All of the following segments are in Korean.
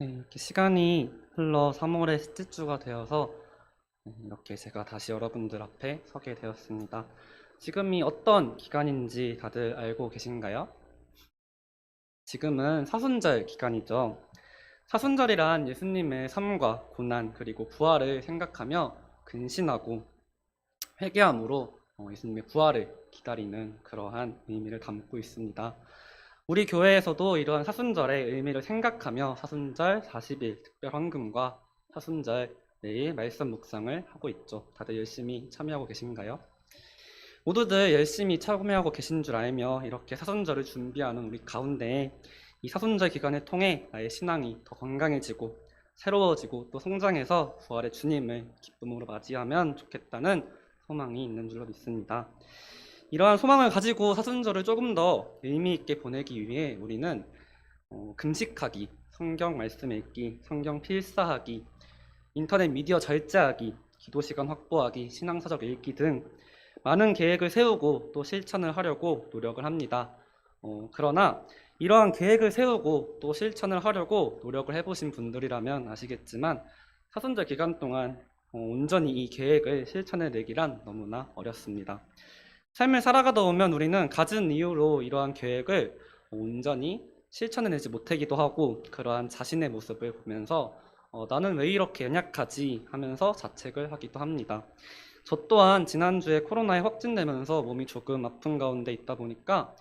네, 이렇게 시간이 흘러 3월의 셋째 주가 되어서 이렇게 제가 다시 여러분들 앞에 서게 되었습니다. 지금이 어떤 기간인지 다들 알고 계신가요? 지금은 사순절 기간이죠. 사순절이란 예수님의 삶과 고난 그리고 부활을 생각하며 근신하고 회개함으로 예수님의 부활을 기다리는 그러한 의미를 담고 있습니다. 우리 교회에서도 이러한 사순절의 의미를 생각하며 사순절 40일 특별 헌금과 사순절 매일 말씀 묵상을 하고 있죠. 다들 열심히 참여하고 계신가요? 모두들 열심히 참여하고 계신 줄 알며 이렇게 사순절을 준비하는 우리 가운데 이 사순절 기간을 통해 나의 신앙이 더 건강해지고 새로워지고 또 성장해서 부활의 주님을 기쁨으로 맞이하면 좋겠다는 소망이 있는 줄로 믿습니다. 이러한 소망을 가지고 사순절을 조금 더 의미 있게 보내기 위해 우리는 금식하기, 성경 말씀 읽기, 성경 필사하기, 인터넷 미디어 절제하기, 기도 시간 확보하기, 신앙서적 읽기 등 많은 계획을 세우고 또 실천을 하려고 노력을 합니다. 그러나 이러한 계획을 세우고 또 실천을 하려고 노력을 해보신 분들이라면 아시겠지만 사순절 기간 동안 온전히 이 계획을 실천해내기란 너무나 어렵습니다. 삶을 살아가다 보면 우리는 갖은 이유로 이러한 계획을 온전히 실천해내지 못하기도 하고 그러한 자신의 모습을 보면서 나는 왜 이렇게 연약하지 하면서 자책을 하기도 합니다. 저 또한 지난주에 코로나에 확진되면서 몸이 조금 아픈 가운데 있다 보니까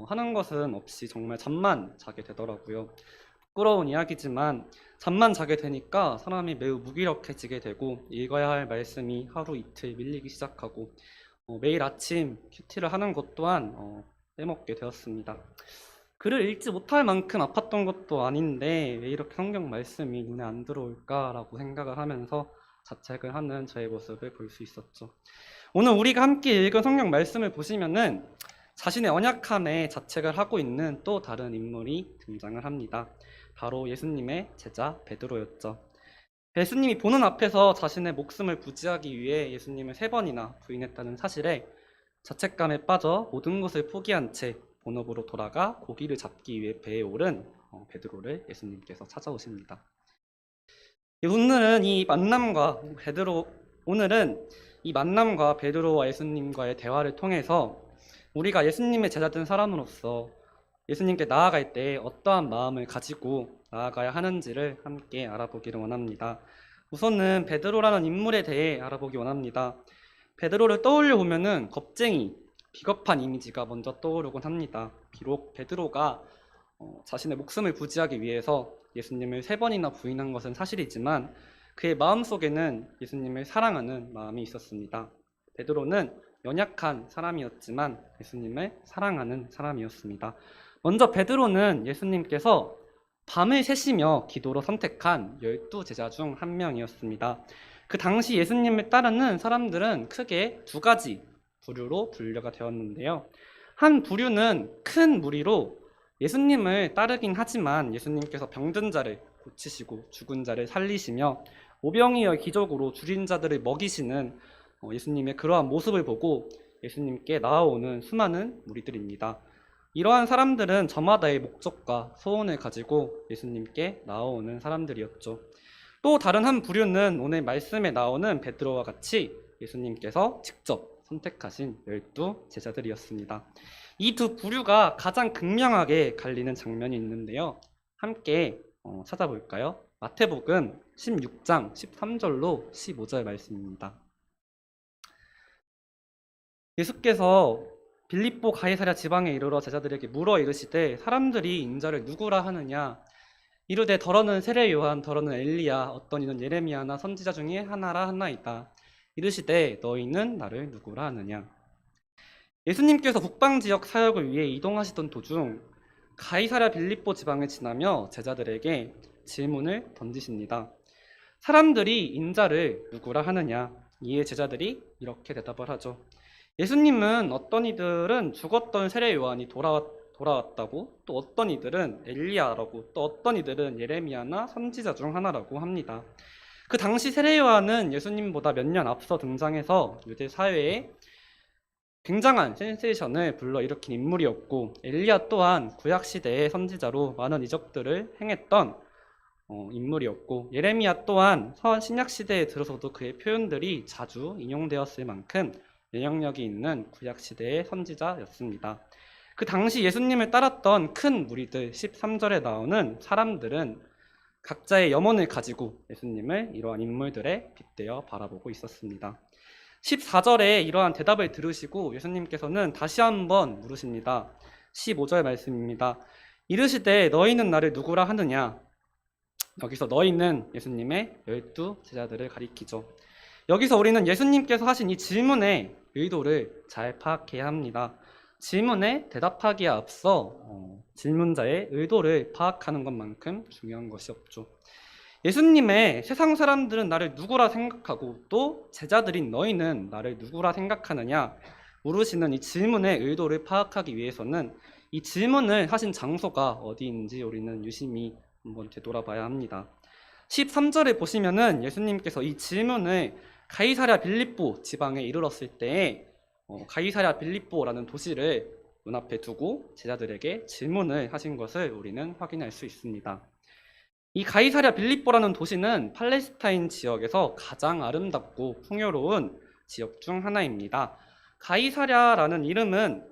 하는 것은 없이 정말 잠만 자게 되더라고요. 부끄러운 이야기지만 잠만 자게 되니까 사람이 매우 무기력해지게 되고 읽어야 할 말씀이 하루 이틀 밀리기 시작하고 매일 아침 큐티를 하는 것 또한 빼먹게 되었습니다. 글을 읽지 못할 만큼 아팠던 것도 아닌데 왜 이렇게 성경 말씀이 눈에 안 들어올까라고 생각을 하면서 자책을 하는 저의 모습을 볼 수 있었죠. 오늘 우리가 함께 읽은 성경 말씀을 보시면은 자신의 언약함에 자책을 하고 있는 또 다른 인물이 등장을 합니다. 바로 예수님의 제자 베드로였죠. 예수님이 보는 앞에서 자신의 목숨을 부지하기 위해 예수님을 3번이나 부인했다는 사실에 자책감에 빠져 모든 것을 포기한 채 본업으로 돌아가 고기를 잡기 위해 배에 오른 베드로를 예수님께서 찾아오십니다. 오늘은 이 만남과 베드로와 예수님과의 대화를 통해서 우리가 예수님의 제자된 사람으로서 예수님께 나아갈 때 어떠한 마음을 가지고 나아가야 하는지를 함께 알아보기를 원합니다. 우선은 베드로라는 인물에 대해 알아보기 원합니다. 베드로를 떠올려 보면은 겁쟁이, 비겁한 이미지가 먼저 떠오르곤 합니다. 비록 베드로가 자신의 목숨을 부지하기 위해서 예수님을 3번이나 부인한 것은 사실이지만 그의 마음속에는 예수님을 사랑하는 마음이 있었습니다. 베드로는 연약한 사람이었지만 예수님을 사랑하는 사람이었습니다. 먼저 베드로는 예수님께서 밤을 새시며 기도로 선택한 12제자 중 한 명이었습니다. 그 당시 예수님을 따르는 사람들은 크게 2가지 부류로 분류가 되었는데요. 한 부류는 큰 무리로 예수님을 따르긴 하지만 예수님께서 병든 자를 고치시고 죽은 자를 살리시며 오병이어 기적으로 줄인 자들을 먹이시는 예수님의 그러한 모습을 보고 예수님께 나아오는 수많은 무리들입니다. 이러한 사람들은 저마다의 목적과 소원을 가지고 예수님께 나아오는 사람들이었죠. 또 다른 한 부류는 오늘 말씀에 나오는 베드로와 같이 예수님께서 직접 선택하신 12제자들이었습니다. 이 2부류가 가장 극명하게 갈리는 장면이 있는데요. 함께 찾아볼까요? 마태복음 16장 13절로 15절 말씀입니다. 예수께서 빌립보 가이사랴 지방에 이르러 제자들에게 물어 이르시되 사람들이 인자를 누구라 하느냐 이르되 더러는 세례 요한 더러는 엘리야 어떤 이는 예레미야나 선지자 중에 하나라 하나이다. 이르시되 너희는 나를 누구라 하느냐. 예수님께서 북방 지역 사역을 위해 이동하시던 도중 가이사랴 빌립보 지방을 지나며 제자들에게 질문을 던지십니다. 사람들이 인자를 누구라 하느냐. 이에 제자들이 이렇게 대답을 하죠. 예수님은 어떤 이들은 죽었던 세례 요한이 돌아왔다고, 또 어떤 이들은 엘리야라고, 또 어떤 이들은 예레미야나 선지자 중 하나라고 합니다. 그 당시 세례 요한은 예수님보다 몇 년 앞서 등장해서 유대 사회에 굉장한 센세이션을 불러일으킨 인물이었고 엘리야 또한 구약 시대의 선지자로 많은 이적들을 행했던 인물이었고, 예레미야 또한 신약 시대에 들어서도 그의 표현들이 자주 인용되었을 만큼 영향력이 있는 구약 시대의 선지자였습니다. 그 당시 예수님을 따랐던 큰 무리들, 13절에 나오는 사람들은 각자의 염원을 가지고 예수님을 이러한 인물들에 빗대어 바라보고 있었습니다. 14절에 이러한 대답을 들으시고 예수님께서는 다시 한번 물으십니다. 15절 말씀입니다. 이르시되 너희는 나를 누구라 하느냐? 여기서 너희는 예수님의 12 제자들을 가리키죠. 여기서 우리는 예수님께서 하신 이 질문의 의도를 잘 파악해야 합니다. 질문에 대답하기에 앞서 질문자의 의도를 파악하는 것만큼 중요한 것이 없죠. 예수님의 세상 사람들은 나를 누구라 생각하고 또 제자들인 너희는 나를 누구라 생각하느냐 물으시는 이 질문의 의도를 파악하기 위해서는 이 질문을 하신 장소가 어디인지 우리는 유심히 한번 되돌아봐야 합니다. 13절에 보시면은 예수님께서 이 질문을 가이사랴 빌립보 지방에 이르렀을 때에 가이사랴 빌립보라는 도시를 눈앞에 두고 제자들에게 질문을 하신 것을 우리는 확인할 수 있습니다. 이 가이사랴 빌립보라는 도시는 팔레스타인 지역에서 가장 아름답고 풍요로운 지역 중 하나입니다. 가이사랴라는 이름은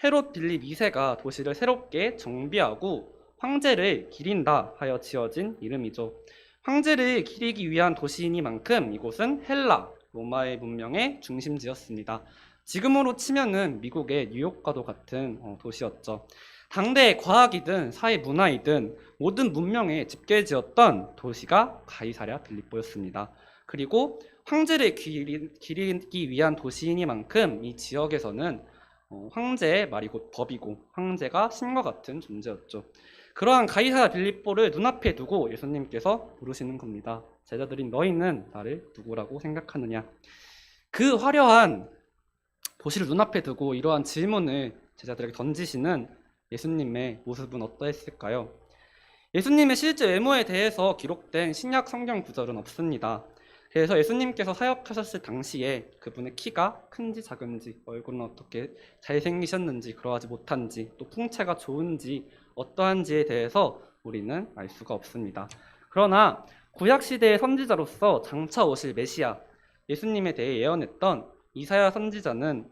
헤롯 빌립 2세가 도시를 새롭게 정비하고 황제를 기린다 하여 지어진 이름이죠. 황제를 기리기 위한 도시이니만큼 이곳은 헬라, 로마의 문명의 중심지였습니다. 지금으로 치면은 미국의 뉴욕과도 같은 도시였죠. 당대의 과학이든 사회 문화이든 모든 문명의 집계지였던 도시가 가이사랴 빌립보였습니다. 그리고 황제를 기리기 위한 도시이니만큼 이 지역에서는 황제의 말이 곧 법이고 황제가 신과 같은 존재였죠. 그러한 가이사랴 빌립보를 눈앞에 두고 예수님께서 물으시는 겁니다. 제자들인 너희는 나를 누구라고 생각하느냐? 그 화려한 도시를 눈앞에 두고 이러한 질문을 제자들에게 던지시는 예수님의 모습은 어떠했을까요? 예수님의 실제 외모에 대해서 기록된 신약 성경 구절은 없습니다. 그래서 예수님께서 사역하셨을 당시에 그분의 키가 큰지 작은지, 얼굴은 어떻게 잘생기셨는지, 그러하지 못한지, 또 풍채가 좋은지, 어떠한지에 대해서 우리는 알 수가 없습니다. 그러나 구약시대의 선지자로서 장차 오실 메시아, 예수님에 대해 예언했던 이사야 선지자는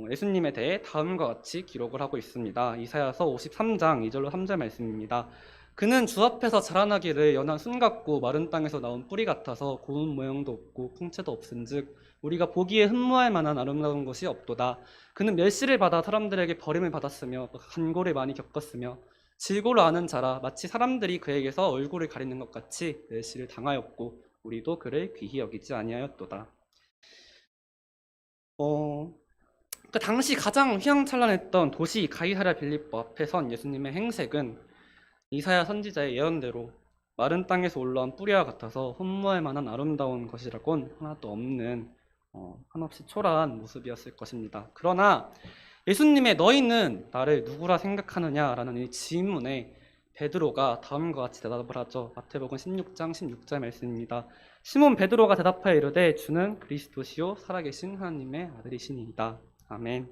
예수님에 대해 다음과 같이 기록을 하고 있습니다. 이사야서 53장 2절로 3절 말씀입니다. 그는 주 앞에서 자라나기를 연한 순 같고 마른 땅에서 나온 뿌리 같아서 고운 모양도 없고 풍채도 없은즉 우리가 보기에 흠모할 만한 아름다운 것이 없도다. 그는 멸시를 받아 사람들에게 버림을 받았으며 또 간고를 많이 겪었으며 질고를 아는 자라 마치 사람들이 그에게서 얼굴을 가리는 것 같이 멸시를 당하였고 우리도 그를 귀히 여기지 아니하였도다. 그 당시 가장 휘황찬란했던 도시 가이사랴 빌립보 앞에 선 예수님의 행색은 이사야 선지자의 예언대로 마른 땅에서 올라온 뿌리와 같아서 흠모할 만한 아름다운 것이라곤 하나도 없는 한없이 초라한 모습이었을 것입니다. 그러나 예수님의 너희는 나를 누구라 생각하느냐라는 이 질문에 베드로가 다음과 같이 대답을 하죠. 마태복음 16장 16절 말씀입니다. 시몬 베드로가 대답하여 이르되 주는 그리스도시요 살아계신 하나님의 아들이시니이다. 아멘.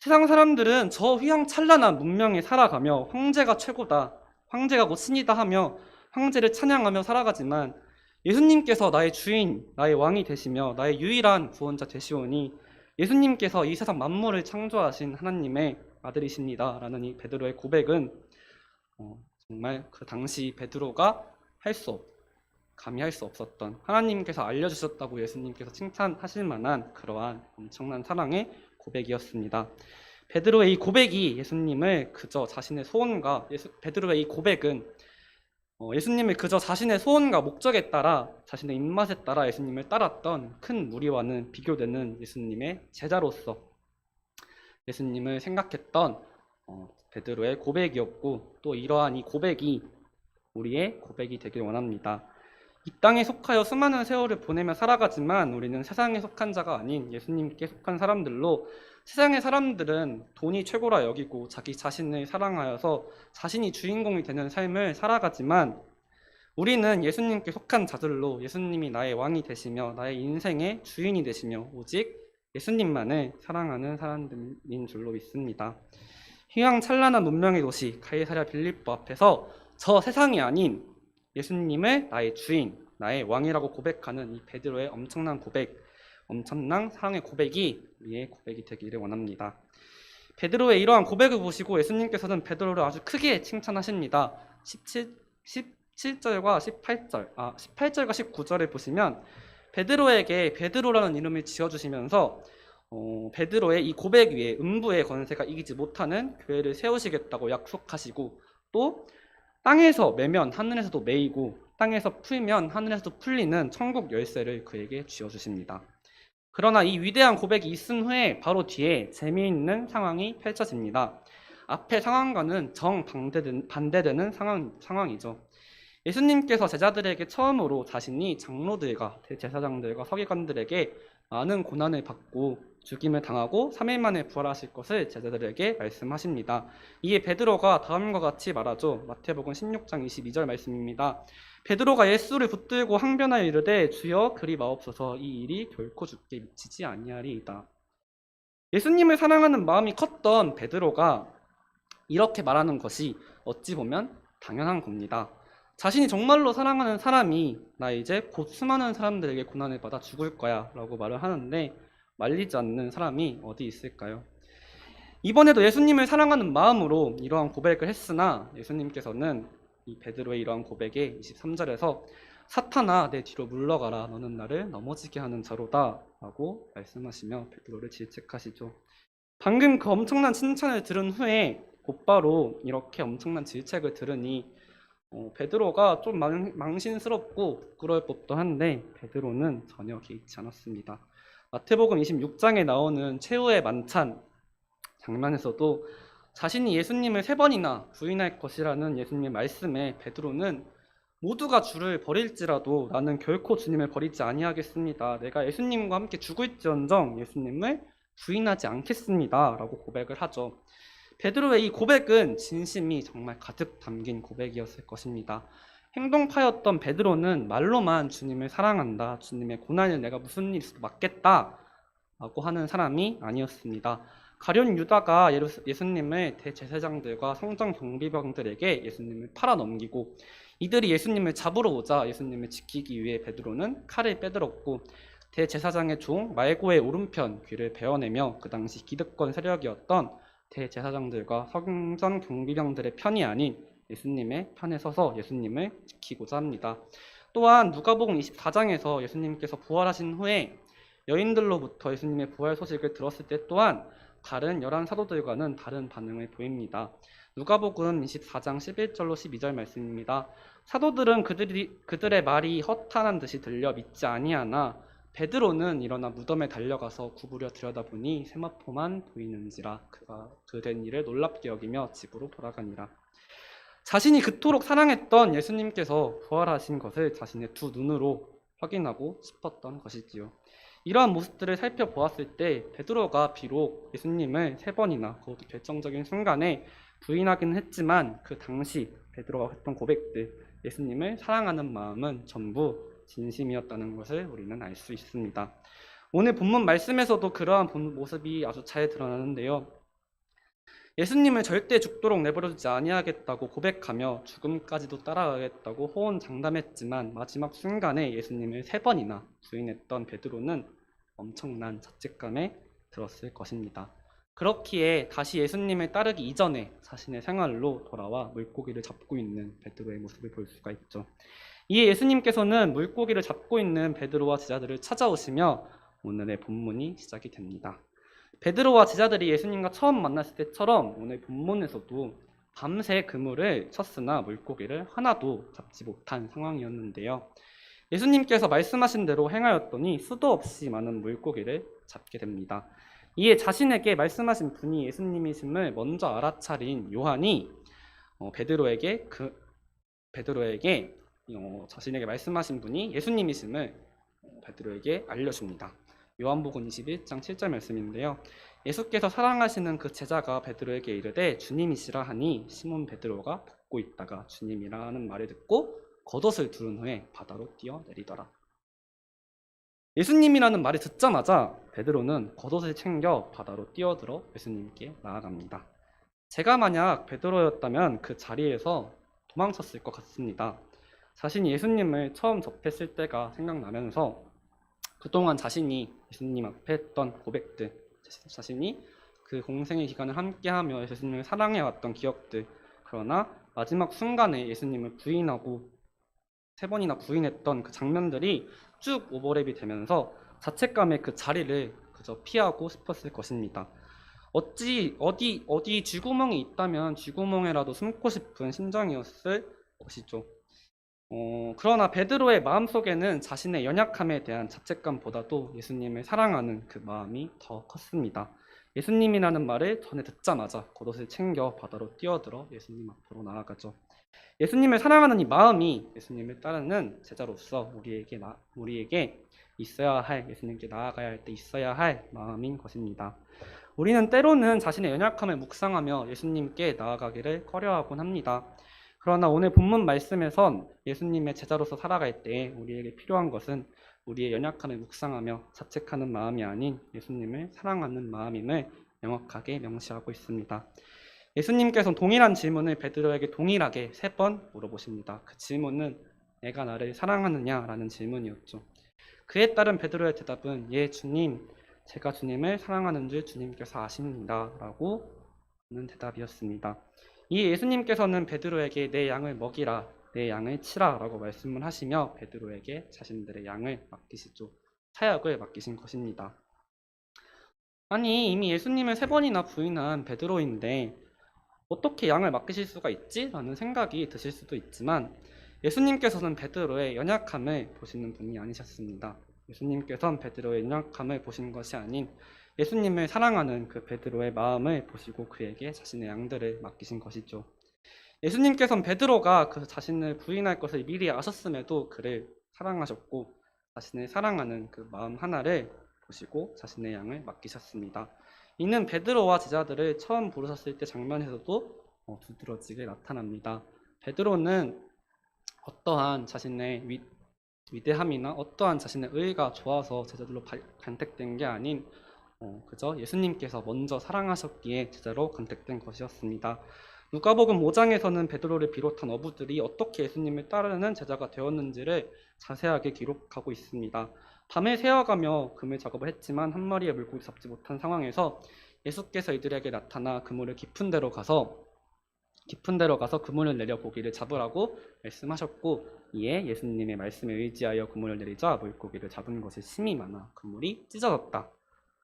세상 사람들은 저 휘황찬란한 문명에 살아가며 황제가 최고다, 황제가 곧 신이다 하며 황제를 찬양하며 살아가지만 예수님께서 나의 주인, 나의 왕이 되시며 나의 유일한 구원자 되시오니 예수님께서 이 세상 만물을 창조하신 하나님의 아들이십니다 라는 이 베드로의 고백은 정말 그 당시 베드로가 감히 할 수 없었던, 하나님께서 알려주셨다고 예수님께서 칭찬하실 만한 그러한 엄청난 사랑의 고백이었습니다. 베드로의 이 고백이 예수님을 그저 자신의 소원과 베드로의 이 고백은 예수님을 그저 자신의 소원과 목적에 따라 자신의 입맛에 따라 예수님을 따랐던 큰 무리와는 비교되는 예수님의 제자로서 예수님을 생각했던 베드로의 고백이었고 또 이러한 이 고백이 우리의 고백이 되길 원합니다. 이 땅에 속하여 수많은 세월을 보내며 살아가지만 우리는 세상에 속한 자가 아닌 예수님께 속한 사람들로 세상의 사람들은 돈이 최고라 여기고 자기 자신을 사랑하여서 자신이 주인공이 되는 삶을 살아가지만 우리는 예수님께 속한 자들로 예수님이 나의 왕이 되시며 나의 인생의 주인이 되시며 오직 예수님만을 사랑하는 사람들인 줄로 믿습니다. 휘황찬란한 문명의 도시 가이사랴 빌립보 앞에서 저 세상이 아닌 예수님을 나의 주인, 나의 왕이라고 고백하는 이 베드로의 엄청난 고백, 엄청난 사랑의 고백이 우리의 고백이 되기를 원합니다. 베드로의 이러한 고백을 보시고 예수님께서는 베드로를 아주 크게 칭찬하십니다. 17절과 18절과 19절을 보시면 베드로에게 베드로라는 이름을 지어주시면서 베드로의 이 고백 위에 음부의 권세가 이기지 못하는 교회를 세우시겠다고 약속하시고, 또 땅에서 매면 하늘에서도 매이고 땅에서 풀면 하늘에서도 풀리는 천국 열쇠를 그에게 쥐어주십니다. 그러나 이 위대한 고백이 있은 후에 바로 뒤에 재미있는 상황이 펼쳐집니다. 앞의 상황과는 정반대되는 상황이죠. 예수님께서 제자들에게 처음으로 자신이 장로들과 대제사장들과 서기관들에게 많은 고난을 받고 죽임을 당하고 3일 만에 부활하실 것을 제자들에게 말씀하십니다. 이에 베드로가 다음과 같이 말하죠. 마태복음 16장 22절 말씀입니다. 베드로가 예수를 붙들고 항변하여 이르되 주여 그리 마옵소서, 이 일이 결코 주께 미치지 아니하리이다. 예수님을 사랑하는 마음이 컸던 베드로가 이렇게 말하는 것이 어찌 보면 당연한 겁니다. 자신이 정말로 사랑하는 사람이 나 이제 곧 수많은 사람들에게 고난을 받아 죽을 거야 라고 말을 하는데 말리지 않는 사람이 어디 있을까요? 이번에도 예수님을 사랑하는 마음으로 이러한 고백을 했으나 예수님께서는 이 베드로의 이러한 고백에 23절에서 사탄아 내 뒤로 물러가라, 너는 나를 넘어지게 하는 자로다 라고 말씀하시며 베드로를 질책하시죠. 방금 그 엄청난 칭찬을 들은 후에 곧바로 이렇게 엄청난 질책을 들으니 베드로가 좀 망신스럽고 부끄러울 법도 한데 베드로는 전혀 개의치 않았습니다. 마태복음 26장에 나오는 최후의 만찬 장면에서도 자신이 예수님을 3번이나 부인할 것이라는 예수님의 말씀에 베드로는 모두가 주를 버릴지라도 나는 결코 주님을 버리지 아니하겠습니다. 내가 예수님과 함께 죽을지언정 예수님을 부인하지 않겠습니다 라고 고백을 하죠. 베드로의 이 고백은 진심이 정말 가득 담긴 고백이었을 것입니다. 행동파였던 베드로는 말로만 주님을 사랑한다, 주님의 고난을 내가 무슨 일 있어도 맡겠다 라고 하는 사람이 아니었습니다. 가룟 유다가 예수님을 대제사장들과 성전 경비병들에게 예수님을 팔아넘기고 이들이 예수님을 잡으러 오자 예수님을 지키기 위해 베드로는 칼을 빼들었고 대제사장의 종 말고의 오른편 귀를 베어내며 그 당시 기득권 세력이었던 대제사장들과 성전 경비병들의 편이 아닌 예수님의 편에 서서 예수님을 지키고자 합니다. 또한 누가복음 24장에서 예수님께서 부활하신 후에 여인들로부터 예수님의 부활 소식을 들었을 때 또한 다른 11사도들과는 다른 반응을 보입니다. 누가복음 24장 11절로 12절 말씀입니다. 사도들은 그들의 말이 허탄한 듯이 들려 믿지 아니하나 베드로는 일어나 무덤에 달려가서 구부려 들여다보니 세마포만 보이는지라 그가 그된 일을 놀랍게 여기며 집으로 돌아가니라. 자신이 그토록 사랑했던 예수님께서 부활하신 것을 자신의 두 눈으로 확인하고 싶었던 것이지요. 이러한 모습들을 살펴보았을 때 베드로가 비록 예수님을 3번이나 그것도 결정적인 순간에 부인하긴 했지만 그 당시 베드로가 했던 고백들, 예수님을 사랑하는 마음은 전부 진심이었다는 것을 우리는 알 수 있습니다. 오늘 본문 말씀에서도 그러한 모습이 아주 잘 드러나는데요. 예수님을 절대 죽도록 내버려두지 아니하겠다고 고백하며 죽음까지도 따라가겠다고 호언장담했지만 마지막 순간에 예수님을 3번이나 부인했던 베드로는 엄청난 자책감에 들었을 것입니다. 그렇기에 다시 예수님을 따르기 이전에 자신의 생활로 돌아와 물고기를 잡고 있는 베드로의 모습을 볼 수가 있죠. 이에 예수님께서는 물고기를 잡고 있는 베드로와 제자들을 찾아오시며 오늘의 본문이 시작이 됩니다. 베드로와 제자들이 예수님과 처음 만났을 때처럼 오늘 본문에서도 밤새 그물을 쳤으나 물고기를 하나도 잡지 못한 상황이었는데요. 예수님께서 말씀하신 대로 행하였더니 수도 없이 많은 물고기를 잡게 됩니다. 이에 자신에게 말씀하신 분이 예수님이심을 먼저 알아차린 요한이 베드로에게 자신에게 말씀하신 분이 예수님이심을 베드로에게 알려줍니다. 요한복음 21장 7절 말씀인데요. 예수께서 사랑하시는 그 제자가 베드로에게 이르되 주님이시라 하니 시몬 베드로가 듣고 있다가 주님이라 하는 말을 듣고 겉옷을 두른 후에 바다로 뛰어내리더라. 예수님이라는 말을 듣자마자 베드로는 겉옷을 챙겨 바다로 뛰어들어 예수님께 나아갑니다. 제가 만약 베드로였다면 그 자리에서 도망쳤을 것 같습니다. 자신이 예수님을 처음 접했을 때가 생각나면서 그동안 자신이 예수님 앞에 했던 고백들, 자신이 그 공생의 기간을 함께하며 예수님을 사랑해왔던 기억들, 그러나 마지막 순간에 예수님을 부인하고 3번이나 부인했던 그 장면들이 쭉 오버랩이 되면서 자책감의 그 자리를 그저 피하고 싶었을 것입니다. 어디 쥐구멍이 있다면 쥐구멍에라도 숨고 싶은 심정이었을 것이죠. 그러나 베드로의 마음속에는 자신의 연약함에 대한 자책감보다도 예수님을 사랑하는 그 마음이 더 컸습니다. 예수님이라는 말을 전에 듣자마자 겉옷을 챙겨 바다로 뛰어들어 예수님 앞으로 나아가죠. 예수님을 사랑하는 이 마음이 예수님을 따르는 제자로서 우리에게 있어야 할, 예수님께 나아가야 할 때 있어야 할 마음인 것입니다. 우리는 때로는 자신의 연약함을 묵상하며 예수님께 나아가기를 꺼려하곤 합니다. 그러나 오늘 본문 말씀에선 예수님의 제자로서 살아갈 때 우리에게 필요한 것은 우리의 연약함을 묵상하며 자책하는 마음이 아닌 예수님을 사랑하는 마음임을 명확하게 명시하고 있습니다. 예수님께서는 동일한 질문을 베드로에게 동일하게 3번 물어보십니다. 그 질문은 내가 나를 사랑하느냐라는 질문이었죠. 그에 따른 베드로의 대답은 예 주님, 제가 주님을 사랑하는 줄 주님께서 아십니다 라고 하는 대답이었습니다. 이 예수님께서는 베드로에게 내 양을 먹이라, 내 양을 치라 라고 말씀을 하시며 베드로에게 자신들의 양을 맡기시죠. 사역을 맡기신 것입니다. 아니 이미 예수님을 3번이나 부인한 베드로인데 어떻게 양을 맡기실 수가 있지? 라는 생각이 드실 수도 있지만 예수님께서는 베드로의 연약함을 보시는 분이 아니셨습니다. 예수님께서는 베드로의 연약함을 보신 것이 아닌 예수님을 사랑하는 그 베드로의 마음을 보시고 그에게 자신의 양들을 맡기신 것이죠. 예수님께서는 베드로가 그 자신을 부인할 것을 미리 아셨음에도 그를 사랑하셨고 자신을 사랑하는 그 마음 하나를 보시고 자신의 양을 맡기셨습니다. 이는 베드로와 제자들을 처음 부르셨을 때 장면에서도 두드러지게 나타납니다. 베드로는 어떠한 자신의 위대함이나 어떠한 자신의 의가 좋아서 제자들로 간택된 게 아닌 그저 예수님께서 먼저 사랑하셨기에 제자로 간택된 것이었습니다. 누가복음 5장에서는 베드로를 비롯한 어부들이 어떻게 예수님을 따르는 제자가 되었는지를 자세하게 기록하고 있습니다. 밤에 새어가며 그물 작업을 했지만 한 마리의 물고기 잡지 못한 상황에서 예수께서 이들에게 나타나 그물을 깊은 데로 가서 그물을 내려 고기를 잡으라고 말씀하셨고 이에 예수님의 말씀에 의지하여 그물을 내리자 물고기를 잡은 것이 심히 많아 그물이 찢어졌다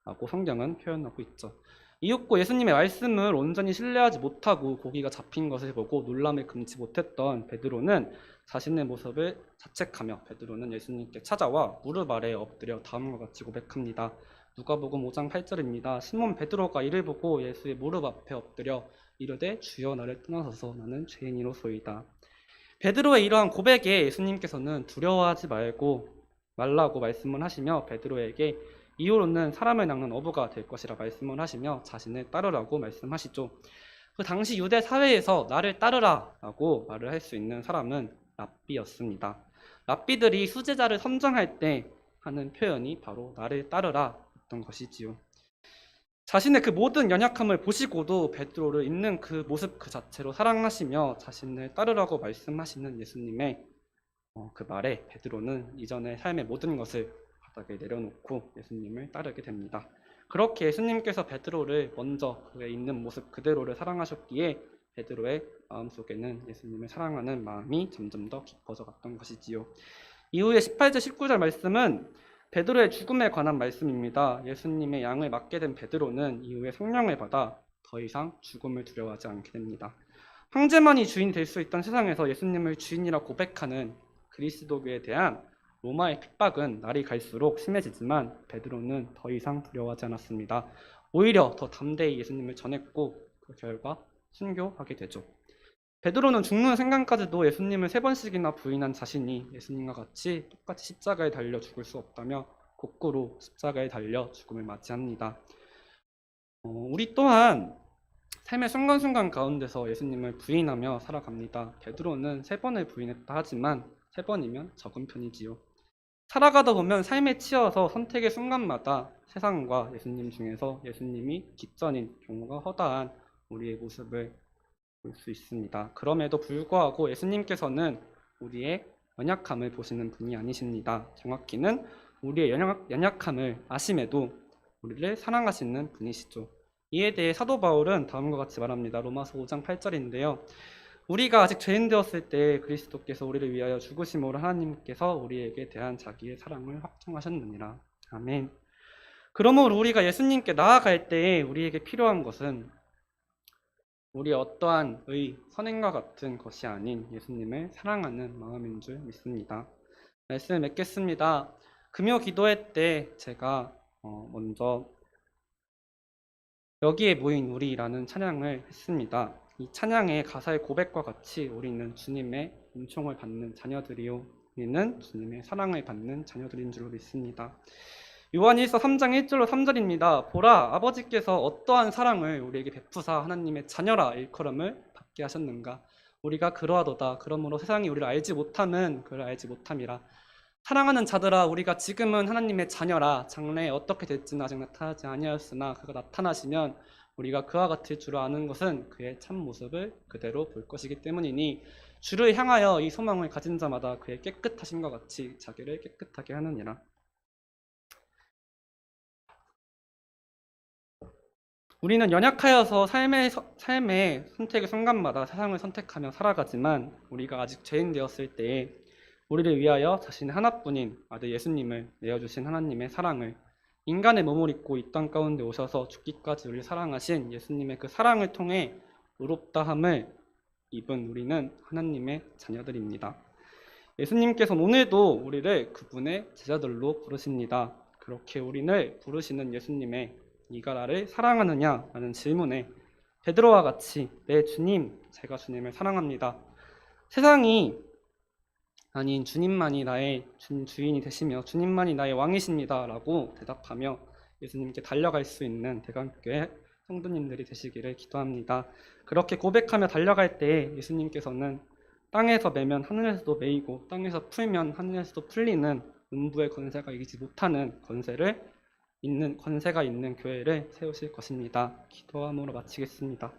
라고 성경은 표현하고 있죠. 이윽고 예수님의 말씀을 온전히 신뢰하지 못하고 고기가 잡힌 것을 보고 놀람을 금치 못했던 베드로는 자신의 모습을 자책하며 베드로는 예수님께 찾아와 무릎 아래에 엎드려 다음과 같이 고백합니다. 누가복음 5장 8절입니다. 시몬 베드로가 이를 보고 예수의 무릎 앞에 엎드려 이르되 주여 나를 떠나소서 나는 죄인이로소이다. 베드로의 이러한 고백에 예수님께서는 두려워하지 말라고 말씀을 하시며 베드로에게 이후로는 사람을 낚는 어부가 될 것이라 말씀을 하시며 자신을 따르라고 말씀하시죠. 그 당시 유대 사회에서 나를 따르라 라고 말을 할 수 있는 사람은 랍비였습니다. 랍비들이 수제자를 선정할 때 하는 표현이 바로 나를 따르라 였던 것이지요. 자신의 그 모든 연약함을 보시고도 베드로를 있는 그 모습 그 자체로 사랑하시며 자신을 따르라고 말씀하시는 예수님의 그 말에 베드로는 이전의 삶의 모든 것을 바닥에 내려놓고 예수님을 따르게 됩니다. 그렇게 예수님께서 베드로를 먼저 그의 있는 모습 그대로를 사랑하셨기에 베드로의 마음속에는 예수님을 사랑하는 마음이 점점 더 깊어져 갔던 것이지요. 이후에 18절 19절 말씀은 베드로의 죽음에 관한 말씀입니다. 예수님의 양을 맡게 된 베드로는 이후에 성령을 받아 더 이상 죽음을 두려워하지 않게 됩니다. 황제만이 주인 될 수 있던 세상에서 예수님을 주인이라 고백하는 그리스도교에 대한 로마의 핍박은 날이 갈수록 심해지지만 베드로는 더 이상 두려워하지 않았습니다. 오히려 더 담대히 예수님을 전했고 그 결과 순교하게 되죠. 베드로는 죽는 생각까지도 예수님을 3번씩이나 부인한 자신이 예수님과 같이 똑같이 십자가에 달려 죽을 수 없다며 거꾸로 십자가에 달려 죽음을 맞이합니다. 우리 또한 삶의 순간순간 가운데서 예수님을 부인하며 살아갑니다. 베드로는 3번을 부인했다 하지만 3번이면 적은 편이지요. 살아가다 보면 삶에 치여서 선택의 순간마다 세상과 예수님 중에서 예수님이 깃전인 경우가 허다한 우리의 모습을 볼 수 있습니다. 그럼에도 불구하고 예수님께서는 우리의 연약함을 보시는 분이 아니십니다. 정확히는 우리의 연약함을 아심에도 우리를 사랑하시는 분이시죠. 이에 대해 사도 바울은 다음과 같이 말합니다. 로마서 5장 8절인데요. 우리가 아직 죄인 되었을 때 그리스도께서 우리를 위하여 죽으심으로 하나님께서 우리에게 대한 자기의 사랑을 확정하셨느니라. 아멘. 그러므로 우리가 예수님께 나아갈 때에 우리에게 필요한 것은 우리의 어떠한 선행과 같은 것이 아닌 예수님을 사랑하는 마음인 줄 믿습니다. 말씀을 맺겠습니다. 금요 기도회 때 제가 먼저 여기에 모인 우리라는 찬양을 했습니다. 이 찬양의 가사의 고백과 같이 우리는 주님의 은총을 받는 자녀들이요, 우리는 주님의 사랑을 받는 자녀들인 줄 믿습니다. 요한일서 3장 1절로 3절입니다. 보라, 아버지께서 어떠한 사랑을 우리에게 베푸사 하나님의 자녀라 일컬음을 받게 하셨는가. 우리가 그러하도다. 그러므로 세상이 우리를 알지 못함은 그를 알지 못함이라. 사랑하는 자들아, 우리가 지금은 하나님의 자녀라. 장래에 어떻게 될지는 아직 나타나지 아니하였으나 그가 나타나시면 우리가 그와 같을 줄 아는 것은 그의 참 모습을 그대로 볼 것이기 때문이니 주를 향하여 이 소망을 가진 자마다 그의 깨끗하심과 같이 자기를 깨끗하게 하느니라. 우리는 연약하여서 삶의 선택의 순간마다 세상을 선택하며 살아가지만 우리가 아직 죄인 되었을 때에 우리를 위하여 자신의 하나뿐인 아들 예수님을 내어주신 하나님의 사랑을, 인간의 몸을 입고 이 땅 가운데 오셔서 죽기까지 우리를 사랑하신 예수님의 그 사랑을 통해 의롭다함을 입은 우리는 하나님의 자녀들입니다. 예수님께서는 오늘도 우리를 그분의 제자들로 부르십니다. 그렇게 우리를 부르시는 예수님의 네가 나를 사랑하느냐? 라는 질문에 베드로와 같이 네 주님, 제가 주님을 사랑합니다. 세상이 아닌 주님만이 나의 주인이 되시며 주님만이 나의 왕이십니다. 라고 대답하며 예수님께 달려갈 수 있는 대강교회 성도님들이 되시기를 기도합니다. 그렇게 고백하며 달려갈 때 예수님께서는 땅에서 매면 하늘에서도 매이고 땅에서 풀면 하늘에서도 풀리는 음부의 권세가 이기지 못하는 권세가 있는 교회를 세우실 것입니다. 기도함으로 마치겠습니다.